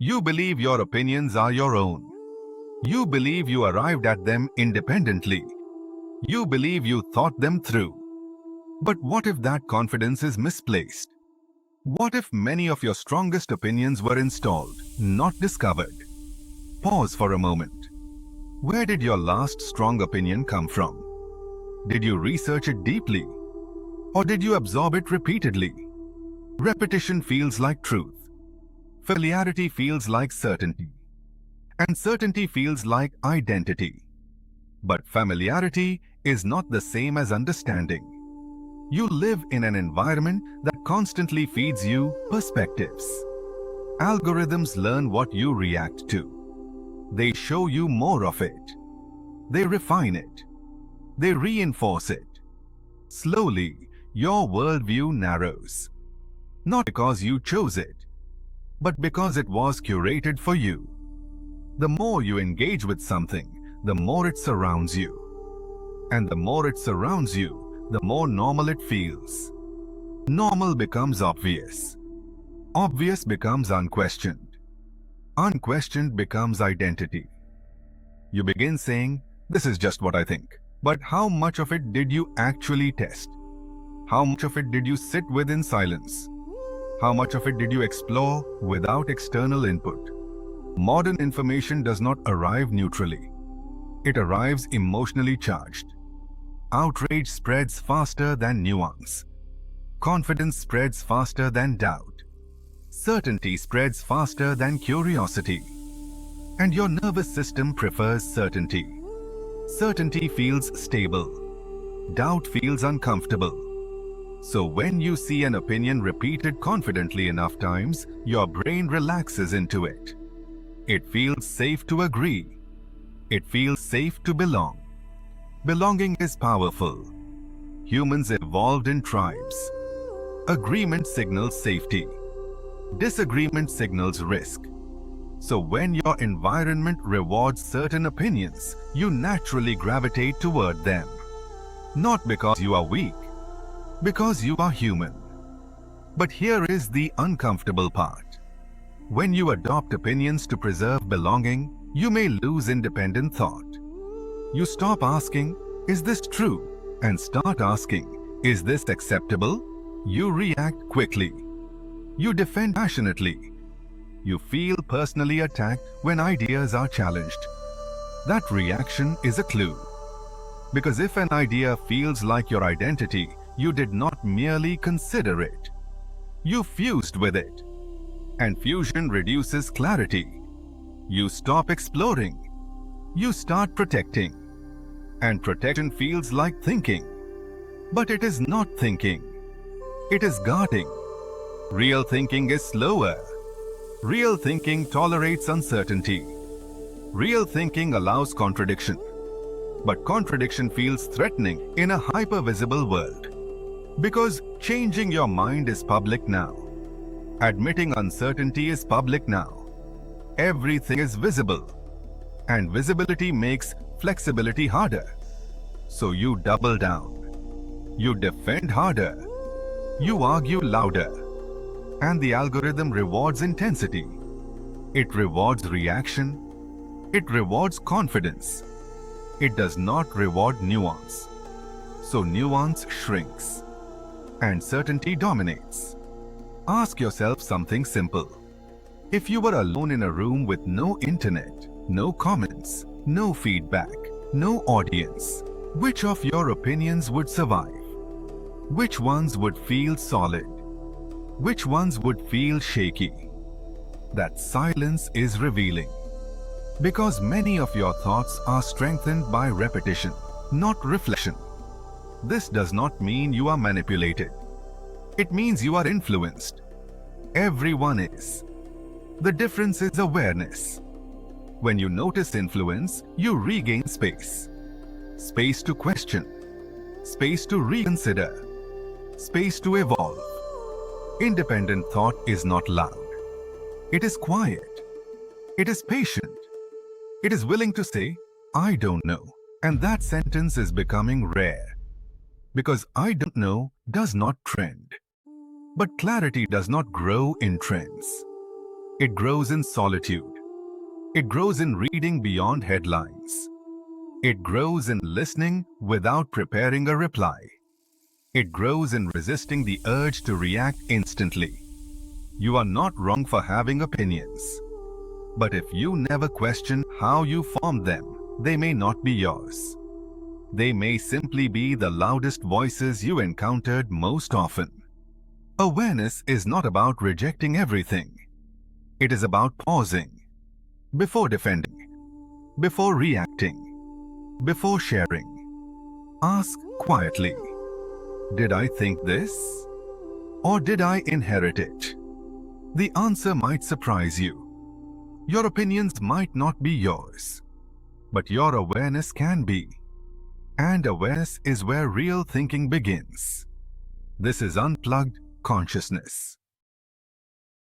You believe your opinions are your own. You believe you arrived at them independently. You believe you thought them through. But what if that confidence is misplaced? What if many of your strongest opinions were installed, not discovered? Pause for a moment. Where did your last strong opinion come from? Did you research it deeply? Or did you absorb it repeatedly? Repetition feels like truth. Familiarity feels like certainty. And certainty feels like identity. But familiarity is not the same as understanding. You live in an environment that constantly feeds you perspectives. Algorithms learn what you react to. They show you more of it. They refine it. They reinforce it. Slowly, your worldview narrows. Not because you chose it, but because it was curated for you. The more you engage with something, the more it surrounds you. And the more it surrounds you, the more normal it feels. Normal becomes obvious. Obvious becomes unquestioned. Unquestioned becomes identity. You begin saying, "This is just what I think." But how much of it did you actually test? How much of it did you sit with in silence? How much of it did you explore without external input? Modern information does not arrive neutrally. It arrives emotionally charged. Outrage spreads faster than nuance. Confidence spreads faster than doubt. Certainty spreads faster than curiosity. And your nervous system prefers certainty. Certainty feels stable. Doubt feels uncomfortable. So when you see an opinion repeated confidently enough times, your brain relaxes into it. It feels safe to agree. It feels safe to belong. Belonging is powerful. Humans evolved in tribes. Agreement signals safety. Disagreement signals risk. So when your environment rewards certain opinions, you naturally gravitate toward them. Not because you are weak, because you are human. But here is the uncomfortable part. When you adopt opinions to preserve belonging, you may lose independent thought. You stop asking, "Is this true?" and start asking, "Is this acceptable?" You react quickly. You defend passionately. You feel personally attacked when ideas are challenged. That reaction is a clue. Because if an idea feels like your identity, you did not merely consider it. You fused with it. And fusion reduces clarity. You stop exploring. You start protecting. And protection feels like thinking. But it is not thinking. It is guarding. Real thinking is slower. Real thinking tolerates uncertainty. Real thinking allows contradiction. But contradiction feels threatening in a hyper-visible world. Because changing your mind is public now. Admitting uncertainty is public now. Everything is visible. And visibility makes flexibility harder. So you double down. You defend harder. You argue louder. And the algorithm rewards intensity. It rewards reaction. It rewards confidence. It does not reward nuance. So nuance shrinks. And certainty dominates. Ask yourself something simple. If you were alone in a room with no internet, no comments, no feedback, no audience, which of your opinions would survive? Which ones would feel solid? Which ones would feel shaky? That silence is revealing. Because many of your thoughts are strengthened by repetition, not reflection. This does not mean you are manipulated. It means you are influenced. Everyone is. The difference is awareness. When you notice influence, you regain space. Space to question. Space to reconsider. Space to evolve. Independent thought is not loud. It is quiet. It is patient. It is willing to say, "I don't know." And that sentence is becoming rare. Because "I don't know" does not trend. But clarity does not grow in trends. It grows in solitude. It grows in reading beyond headlines. It grows in listening without preparing a reply. It grows in resisting the urge to react instantly. You are not wrong for having opinions. But if you never question how you formed them, they may not be yours. They may simply be the loudest voices you encountered most often. Awareness is not about rejecting everything. It is about pausing, before defending, before reacting, before sharing. Ask quietly, did I think this? Or did I inherit it? The answer might surprise you. Your opinions might not be yours, but your awareness can be. And awareness is where real thinking begins. This is Unplugged Consciousness.